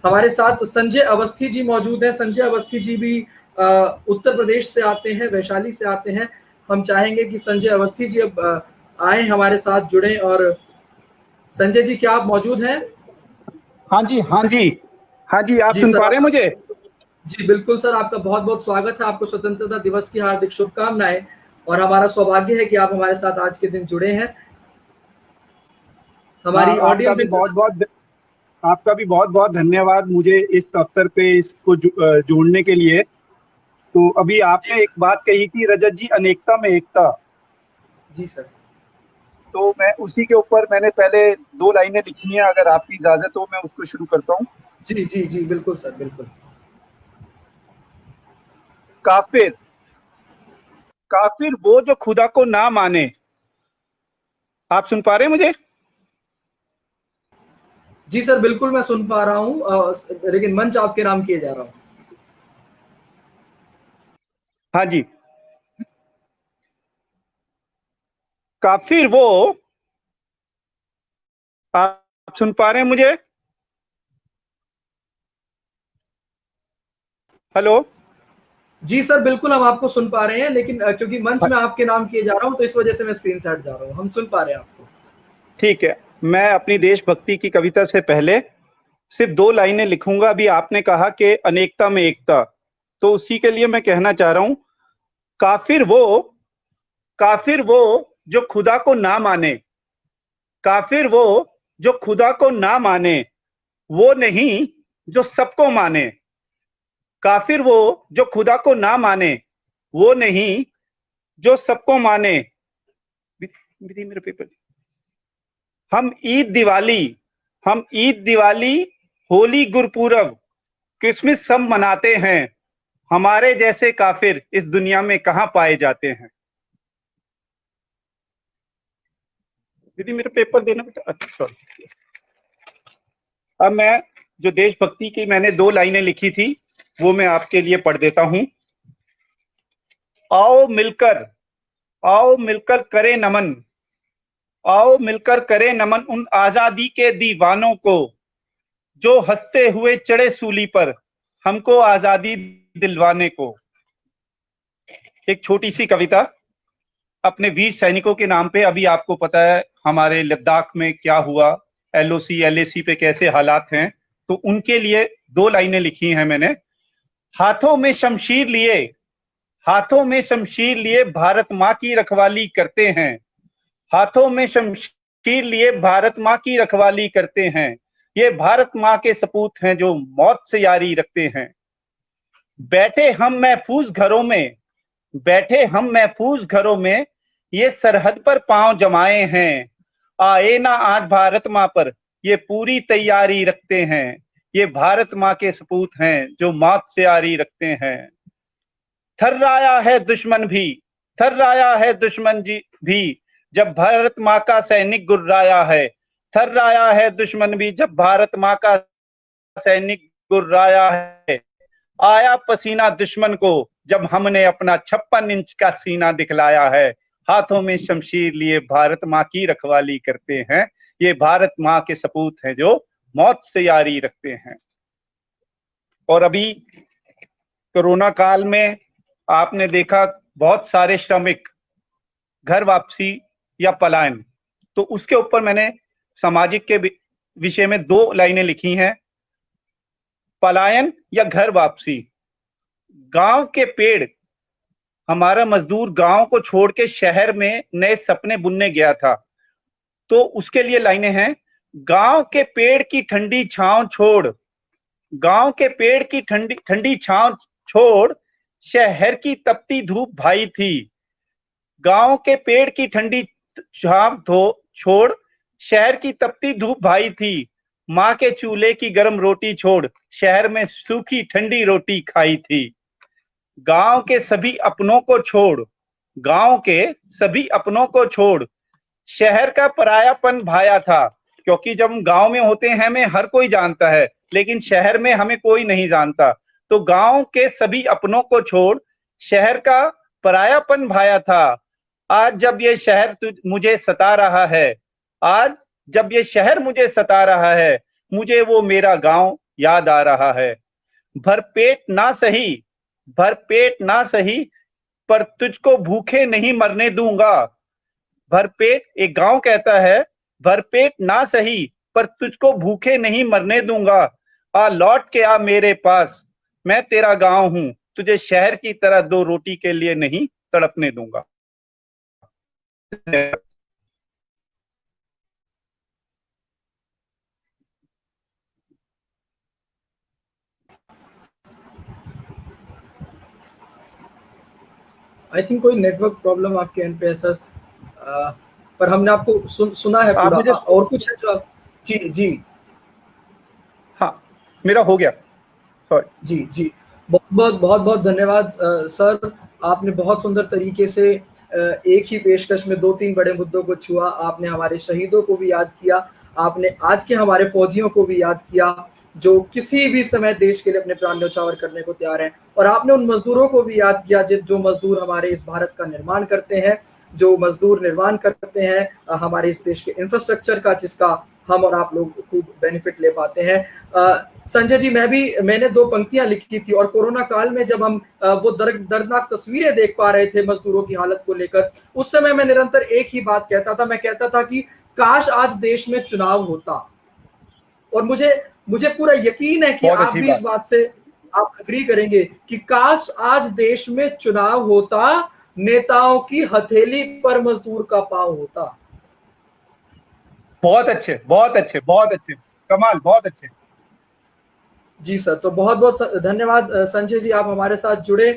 हमारे साथ संजय अवस्थी जी मौजूद हैं। संजय अवस्थी जी भी उत्तर प्रदेश से आते हैं, वैशाली से आते हैं। हम चाहेंगे कि संजय अवस्थी जी अब आए, हमारे साथ जुड़े। और संजय जी, क्या आप मौजूद हैं? हाँ जी, हाँ जी, हाँ जी, आप जी सुन सर, पा रहे हैं मुझे? जी बिल्कुल सर, आपका बहुत बहुत स्वागत है। आपको स्वतंत्रता दिवस की हार्दिक शुभकामनाएं। और हमारा सौभाग्य है कि आप हमारे साथ आज के दिन जुड़े हैं। हमारी आपका ऑडियंस भी बहुत बहुत धन्यवाद मुझे इस अवसर पे इसको जोड़ने के लिए। तो अभी जी आपने एक बात कही कि रजत जी, अनेकता में एकता। जी सर। तो मैं उसी के ऊपर मैंने पहले 2 लाइनें लिखी हैं, अगर आपकी इजाजत हो मैं उसको शुरू करता हूँ। जी जी जी, बिल्कुल सर, बिल्कुल। काफिर, काफिर वो जो खुदा को ना माने। आप सुन पा रहे हैं मुझे? जी सर, बिल्कुल मैं सुन पा रहा हूँ, लेकिन मंच आपके नाम किए जा रहा हूँ। हाँ जी। काफिर वो, आप सुन पा रहे हैं मुझे? हेलो। जी सर, बिल्कुल हम आपको सुन पा रहे हैं, लेकिन क्योंकि मंच में आपके नाम किए जा रहा हूँ, तो इस वजह से मैं स्क्रीन से हट जा रहा हूँ। हम सुन पा रहे हैं आपको। ठीक है, मैं अपनी देशभक्ति की कविता से पहले सिर्फ 2 लाइनें लिखूंगा। अभी आपने कहा कि अनेकता में एकता, तो उसी के लिए मैं कहना चाह रहा हूं, काफिर वो, काफिर वो जो खुदा को ना माने। काफिर वो जो खुदा को ना माने, वो नहीं जो सबको माने। काफिर वो जो खुदा को ना माने, वो नहीं जो सबको माने। विधि मेरे पेपर। हम ईद दिवाली, हम ईद दिवाली, होली गुरपूरब, क्रिसमस सब मनाते हैं। हमारे जैसे काफिर इस दुनिया में कहां पाए जाते हैं। दीदी मेरा पेपर देना बेटा। अच्छा, अब मैं जो देशभक्ति की मैंने 2 लाइनें लिखी थी वो मैं आपके लिए पढ़ देता हूं। आओ मिलकर, आओ मिलकर करें नमन, आओ मिलकर करें नमन उन आजादी के दीवानों को, जो हंसते हुए चढ़े सूली पर हमको आजादी दिलवाने को। एक छोटी सी कविता अपने वीर सैनिकों के नाम पे। अभी आपको पता है हमारे लद्दाख में क्या हुआ, एलओसी एलएसी पे कैसे हालात हैं, तो उनके लिए 2 लाइनें लिखी हैं मैंने। हाथों में शमशीर लिए, हाथों में शमशीर लिए भारत माँ की रखवाली करते हैं। हाथों में शमशीर लिए भारत माँ की रखवाली करते हैं। ये भारत माँ के सपूत हैं जो मौत से यारी रखते हैं। बैठे हम महफूज घरों में, बैठे हम महफूज घरों में, ये सरहद पर पांव जमाए हैं। आए ना आज भारत माँ पर ये पूरी तैयारी रखते हैं। ये भारत माँ के सपूत हैं जो मौत से यारी रखते हैं। थर्राया है दुश्मन भी, थर्राया है दुश्मन जी भी, जब भारत माँ का सैनिक गुर्राया है। थर्राया है दुश्मन भी जब भारत माँ का सैनिक गुर्राया है। आया पसीना दुश्मन को जब हमने अपना 56 इंच का सीना दिखलाया है। हाथों में शमशीर लिए भारत माँ की रखवाली करते हैं। ये भारत माँ के सपूत हैं जो मौत से यारी रखते हैं। और अभी कोरोना काल में आपने देखा बहुत सारे श्रमिक घर वापसी या पलायन, तो उसके ऊपर मैंने सामाजिक के विषय में 2 लाइनें लिखी हैं। पलायन या घर वापसी। गांव के पेड़, हमारा मजदूर गांव को छोड़ के शहर में नए सपने बुनने गया था, तो उसके लिए लाइनें हैं। गांव के पेड़ की ठंडी छांव छोड़, गांव के पेड़ की ठंडी ठंडी छांव छोड़, शहर की तपती धूप भाई थी। गांव के पेड़ की ठंडी छांव छोड़, शहर की तपती धूप भाई थी। माँ के चूल्हे की गर्म रोटी छोड़, शहर में सूखी ठंडी रोटी खाई थी। गांव के सभी अपनों को छोड़, गांव के सभी अपनों को छोड़, शहर का परायापन भाया था। क्योंकि जब हम गांव में होते हैं हमें हर कोई जानता है, लेकिन शहर में हमें कोई नहीं जानता। तो गांव के सभी अपनों को छोड़, शहर का परायापन भाया था। आज जब ये शहर मुझे सता रहा है, आज जब ये शहर मुझे सता रहा है, मुझे वो मेरा गांव याद आ रहा है। भरपेट ना सही पर तुझको भूखे नहीं मरने दूंगा। भरपेट, एक गांव कहता है, भरपेट ना सही पर तुझको भूखे नहीं मरने दूंगा। आ लौट के आ मेरे पास, मैं तेरा गांव हूं, तुझे शहर की तरह 2 रोटी के लिए नहीं तड़पने दूंगा। आई थिंक कोई नेटवर्क प्रॉब्लम आपके एंड पे है सर, पर हमने आपको सुना है आप पूरा। मुझे, और कुछ है जो आप? जी जी हाँ मेरा हो गया, सॉरी। जी जी, बहुत बहुत धन्यवाद सर। आपने बहुत सुंदर तरीके से एक ही पेशकश में 2-3 बड़े मुद्दों को छुआ। आपने हमारे शहीदों को भी याद किया, आपने आज के हमारे फौजियों को भी याद किया जो किसी भी समय देश के लिए अपने प्राण न्यौछावर करने को तैयार हैं, और आपने उन मजदूरों को भी याद किया जो मजदूर हमारे इस भारत का निर्माण करते हैं, जो मजदूर निर्माण करते हैं हमारे इस देश के इंफ्रास्ट्रक्चर का, जिसका हम और आप लोग खूब बेनिफिट ले पाते हैं। संजय जी, मैंने 2 पंक्तियां लिखी थी, और कोरोना काल में जब हम वो दर्दनाक तस्वीरें देख पा रहे थे मजदूरों की हालत को लेकर, उस समय मैं निरंतर एक ही बात कहता था। मैं कहता था कि काश आज देश में चुनाव होता। और मुझे पूरा यकीन है कि बहुत आप अच्छी भी इस बात। बात से आप अग्री करेंगे कि काश आज देश में चुनाव होता, नेताओं की हथेली पर मजदूर का पांव होता। बहुत अच्छे, बहुत अच्छे, बहुत अच्छे, कमाल, बहुत अच्छे। जी सर, तो बहुत बहुत धन्यवाद संजय जी, आप हमारे साथ जुड़े।